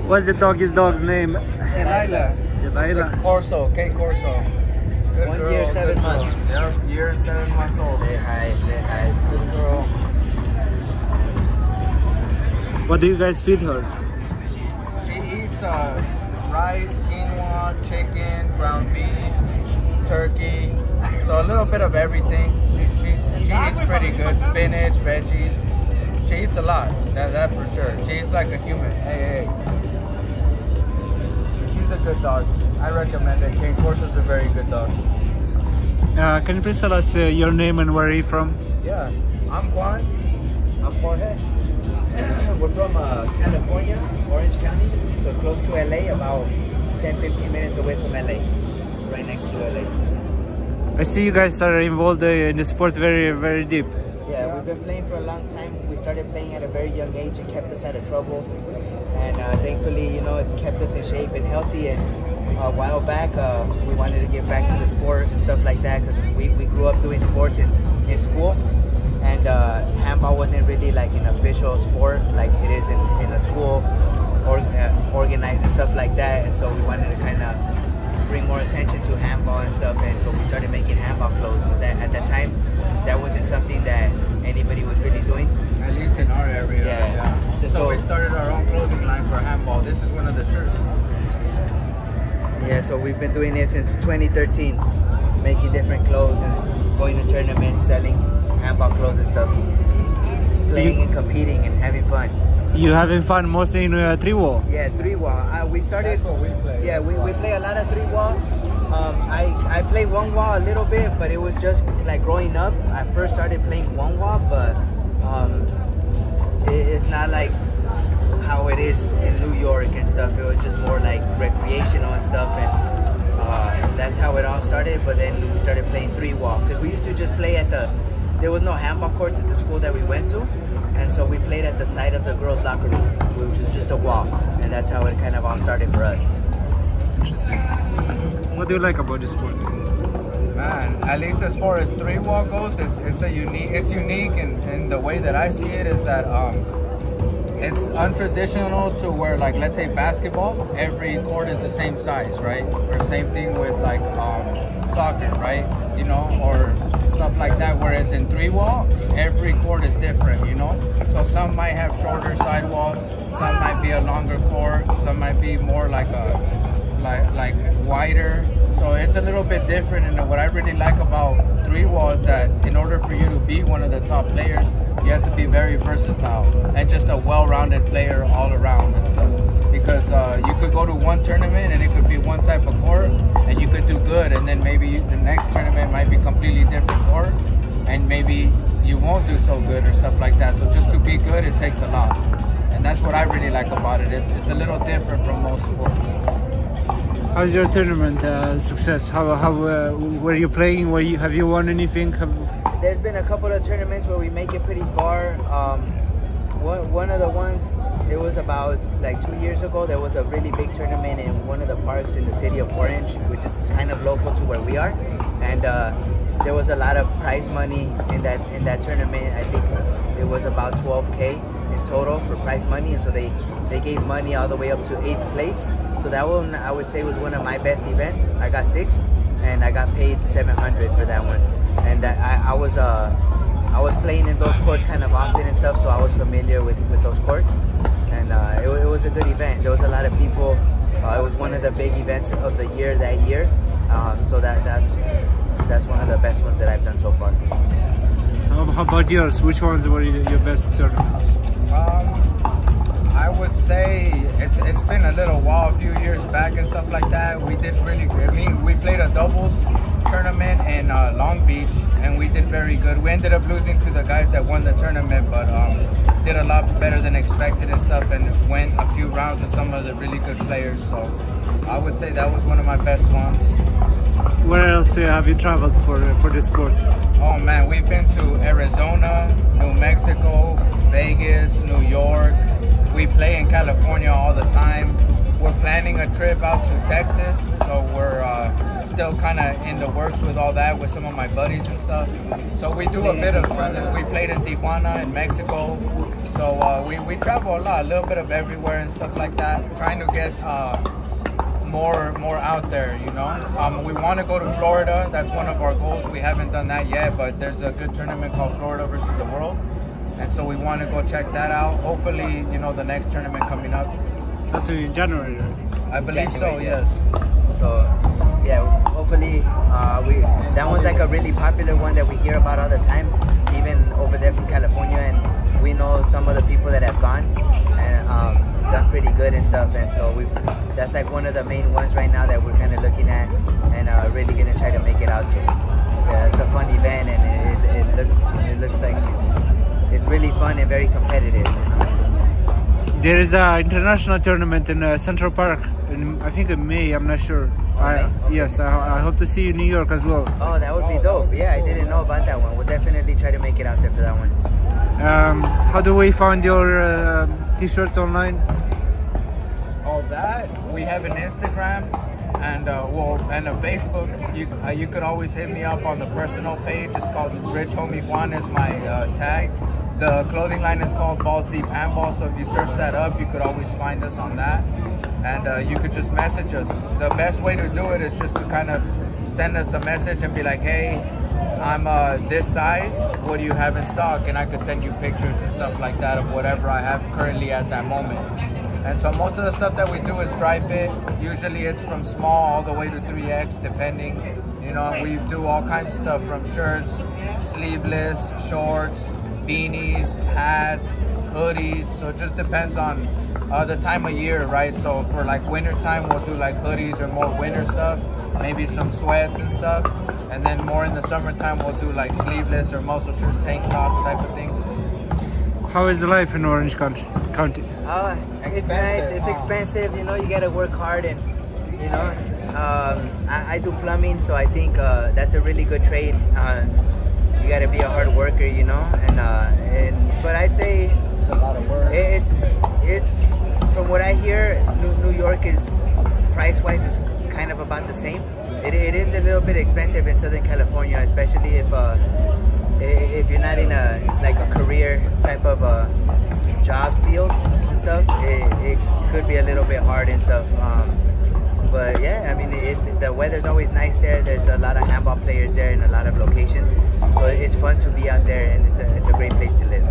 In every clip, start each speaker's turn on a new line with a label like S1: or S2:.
S1: What's the dog's name?
S2: Delilah.
S1: Delilah.
S2: Corso, K Corso. Good
S3: 1
S2: girl,
S3: year, 7
S2: good
S3: months.
S2: Girl. Yep, year and 7 months old.
S3: Say hi, say hi.
S2: Good girl.
S1: What do you guys feed her?
S2: She eats rice, quinoa, chicken, ground beef, turkey. So a little bit of everything. She eats pretty good. Spinach, veggies. She eats a lot. That for sure. She eats like a human. Hey. She's a good dog. I recommend it. King Corso's a very good dog.
S1: Can you please tell us your name and where are you from?
S2: Yeah, I'm Juan.
S3: I'm Jorge. We're from California, Orange County, so close to LA, about 10-15 minutes away from LA, right next to LA.
S1: I see you guys are involved in the sport very deep.
S3: Yeah, we've been playing for a long time. We started playing at a very young age. It kept us out of trouble, and thankfully, you know, it's kept us in shape and healthy. And a while back, we wanted to get back to the sport and stuff like that, because we grew up doing sports in school, and handball wasn't really like an official sport like it is in a school or organized and stuff like that. And so we wanted to kind of bring more attention to handball and stuff, and so we started making handball clothes, because at that time that wasn't something that anybody was really doing,
S2: at least in our area.
S3: Yeah.
S2: So we started our own clothing line for handball. This is one of the shirts.
S3: Yeah, so we've been doing it since 2013, making different clothes and going to tournaments, selling handball clothes and stuff, playing and competing and having fun.
S1: You having fun mostly in Three-Wall?
S3: Yeah, Three-Wall. We started.
S2: That's what we play.
S3: Yeah, we play a lot of Three-Wall. I play one wall a little bit, but it was just like growing up. I first started playing one wall, but it's not like how it is in New York and stuff. It was just more like recreational and stuff, and that's how it all started. But then we started playing Three-Wall, because we used to just play there was no handball courts at the school that we went to, and so we played at the side of the girls' locker room, which was just a wall, and that's how it kind of all started for us.
S1: Interesting. What do you like about this sport?
S2: Man, at least as far as Three-Wall goes, it's unique, and the way that I see it is that it's untraditional to where, like, let's say basketball, every court is the same size, right? Or same thing with like soccer, right? You know, or stuff like that. Whereas in Three-Wall, every court is different, you know? So some might have shorter sidewalls, some might be a longer court, some might be more like like wider. So it's a little bit different, and what I really like about Three-Wall is that in order for you to be one of the top players, you have to be very versatile and just a well-rounded player all around and stuff. Because you could go to one tournament and it could be one type of court and you could do good, and then maybe the next tournament might be completely different court and maybe you won't do so good or stuff like that. So just to be good, it takes a lot, and that's what I really like about it. It's a little different from most sports.
S1: How's your tournament success? How were you playing? Have you won anything?
S3: There's been a couple of tournaments where we make it pretty far. One of the ones, it was about like 2 years ago. There was a really big tournament in one of the parks in the city of Orange, which is kind of local to where we are, and there was a lot of prize money in that tournament. I think it was about 12K in total for prize money, and so they gave money all the way up to 8th place. So that one, I would say, was one of my best events. I got 6th, and I got paid $700 for that one. And I was playing in those courts kind of often and stuff, so I was familiar with those courts. And it was a good event. There was a lot of people. It was one of the big events of the year that year. So that's one of the best ones that I've done so far.
S1: How about yours? Which ones were your best tournaments?
S2: I would say it's been a little while, a few years back and stuff like that. We did really good. I mean, we played a doubles tournament in Long Beach, and we did very good. We ended up losing to the guys that won the tournament, but did a lot better than expected and stuff, and went a few rounds with some of the really good players. So I would say that was one of my best ones.
S1: Where else have you traveled for this sport?
S2: Oh man, we've been to Arizona, New Mexico, Vegas, New York. We play in California all the time. we're planning a trip out to Texas, so we're still kind of in the works with all that with some of my buddies and stuff. So we do a bit of traveling. We played in Tijuana in Mexico, so we travel a lot, a little bit of everywhere and stuff like that, trying to get more out there, you know. We want to go to Florida. That's one of our goals. We haven't done that yet, but there's a good tournament called Florida versus the World, and so we want to go check that out. Hopefully, you know, the next tournament coming up.
S1: That's in January, right?
S2: I believe
S3: January,
S2: so, yes.
S3: So yeah, hopefully that one's like a really popular one that we hear about all the time, even over there from California, and we know some of the people that have gone and done pretty good and stuff, and so that's like one of the main ones right now that we're kind of looking at and really gonna try to make it out to. Yeah, it's a fun event, and it looks like it's really fun and very competitive.
S1: There is an international tournament in Central Park, I think in May, I'm not sure.
S3: Okay.
S1: Yes, I hope to see you in New York as well.
S3: Oh, that would be dope. Yeah, I didn't know about that one. We'll definitely try to make it out there for that one.
S1: How do we find your t-shirts online?
S2: All that, we have an Instagram and and a Facebook. You could always hit me up on the personal page. It's called Rich Homie Juan is my tag. The clothing line is called Balls Deep Handball, so if you search that up, you could always find us on that. And you could just message us. The best way to do it is just to kind of send us a message and be like, hey, I'm this size, what do you have in stock? And I could send you pictures and stuff like that of whatever I have currently at that moment. And so most of the stuff that we do is dry fit. Usually it's from small all the way to 3X, depending. You know, we do all kinds of stuff from shirts, sleeveless, shorts, beanies, hats, hoodies. So it just depends on the time of year, right? So for like winter time, we'll do like hoodies or more winter stuff, maybe some sweats and stuff. And then more in the summertime, we'll do like sleeveless or muscle shirts, tank tops type of thing.
S1: How is the life in Orange County?
S3: It's nice. It's expensive. You know, you gotta work hard, and you know, I do plumbing, so I think that's a really good trade. You gotta be a hard worker, you know, but I'd say
S2: It's a lot of work.
S3: It's from what I hear, New York is price-wise is kind of about the same. It is a little bit expensive in Southern California, especially if you're not in a career type of job field and stuff. It could be a little bit hard and stuff. But yeah, I mean, the weather's always nice there. There's a lot of handball players there in a lot of locations, so it's fun to be out there, and it's a great place to live.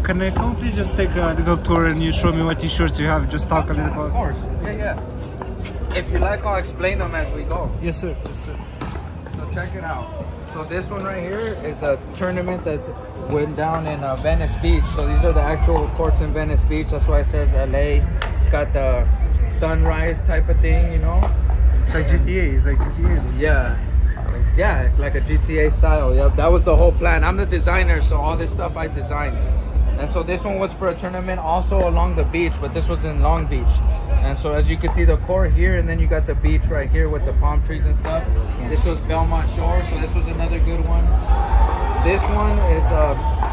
S1: Can we please just take a little tour and you show me what t-shirts you have? Just talk a little about.
S2: Of course, yeah. If you like, I'll explain them as we go.
S1: Yes, sir. Yes, sir.
S2: So check it out. So this one right here is a tournament that went down in Venice Beach. So these are the actual courts in Venice Beach. That's why it says LA. It's got the sunrise type of thing, you know.
S1: It's like GTA. It's like GTA.
S2: Yeah, like a GTA style. Yep, that was the whole plan. I'm the designer, so all this stuff I designed. And so this one was for a tournament also along the beach, but this was in Long Beach. And so as you can see the court here, and then you got the beach right here with the palm trees and stuff. This was Belmont Shore, so this was another good one. This one is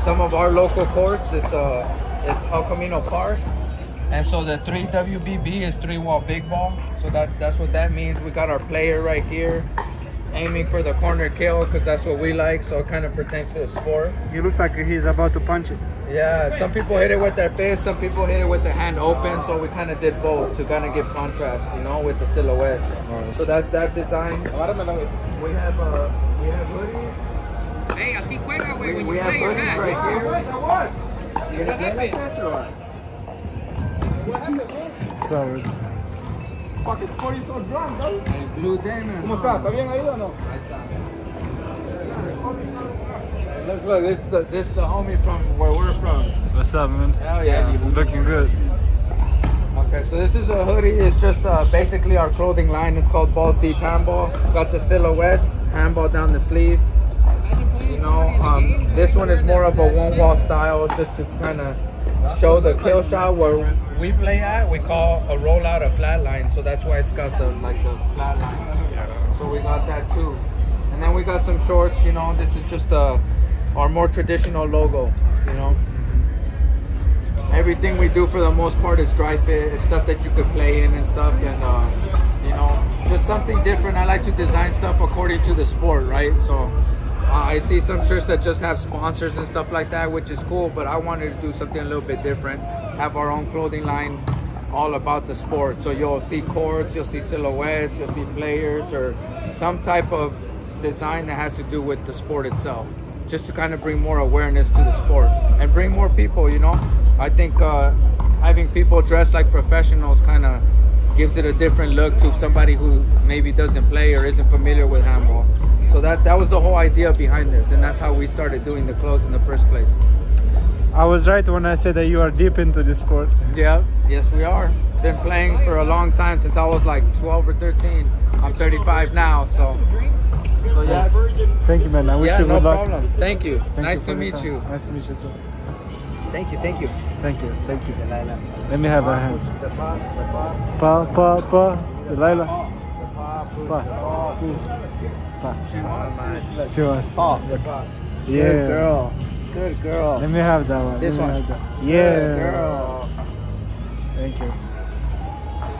S2: some of our local courts. It's El Camino Park. And so the 3WBB is 3-wall big ball. So that's what that means. We got our player right here, aiming for the corner kill, because that's what we like, so it kind of pertains to the sport.
S1: He looks like he's about to punch it.
S2: Yeah, some people hit it with their fist, some people hit it with their hand open, so we kind of did both to kind of give contrast, you know, with the silhouette. So that's that design. We have hoodies.
S4: Hey, así juega, güey. When
S2: We
S4: you
S2: have
S4: play your
S2: hoodies
S4: hand.
S2: right here. You gonna play like this or what?
S1: So,
S2: Fucking 40 so drunk, bro. Blue Demon.
S5: ¿Cómo está? ¿Está bien ahí o no?
S2: Ahí está. Look, this the homie from where we're from.
S1: what's up, man?
S2: Hell yeah.
S1: Looking good.
S2: Okay, so this is a hoodie. It's just basically our clothing line. It's called Balls Deep Handball. Got the silhouettes, handball down the sleeve. You know, this one is more of a one-wall style, just to kind of show the kill shot. Where we play at, we call a rollout a flat line, so that's why it's got the flat line. So we got that too. And then we got some shorts. You know, this is just our more traditional logo. You know, everything we do for the most part is dry fit. It's stuff that you could play in and stuff, and you know, just something different. I like to design stuff according to the sport, right? So I see some shirts that just have sponsors and stuff like that, which is cool, but I wanted to do something a little bit different, have our own clothing line all about the sport. So you'll see cords, you'll see silhouettes, you'll see players, or some type of design that has to do with the sport itself, just to kind of bring more awareness to the sport and bring more people, you know. I think having people dressed like professionals kind of gives it a different look to somebody who maybe doesn't play or isn't familiar with handball. So that was the whole idea behind this, and that's how we started doing the clothes in the first place.
S1: I was right when I said that you are deep into this sport.
S2: Yeah, yes we are. Been playing for a long time, since I was like 12 or 13. I'm 35 now, so yeah.
S1: Thank you, man. I wish you
S2: no
S1: good luck.
S2: problem. Thank you. Nice to
S1: for
S2: meet
S1: your time.
S2: you.
S1: Nice to meet you too.
S3: Thank you, thank you.
S1: Thank you, thank you.
S3: Delilah.
S1: Let me have a hand.
S3: The pa.
S1: Pa. Delilah.
S3: The pa.
S1: Pa. Pa. She wants.
S3: The pa.
S1: Yeah.
S2: Good girl. Good girl.
S1: Let me have that one.
S2: This
S1: Let me
S2: one.
S1: have that.
S2: Good
S1: Yeah.
S2: girl.
S1: Thank you.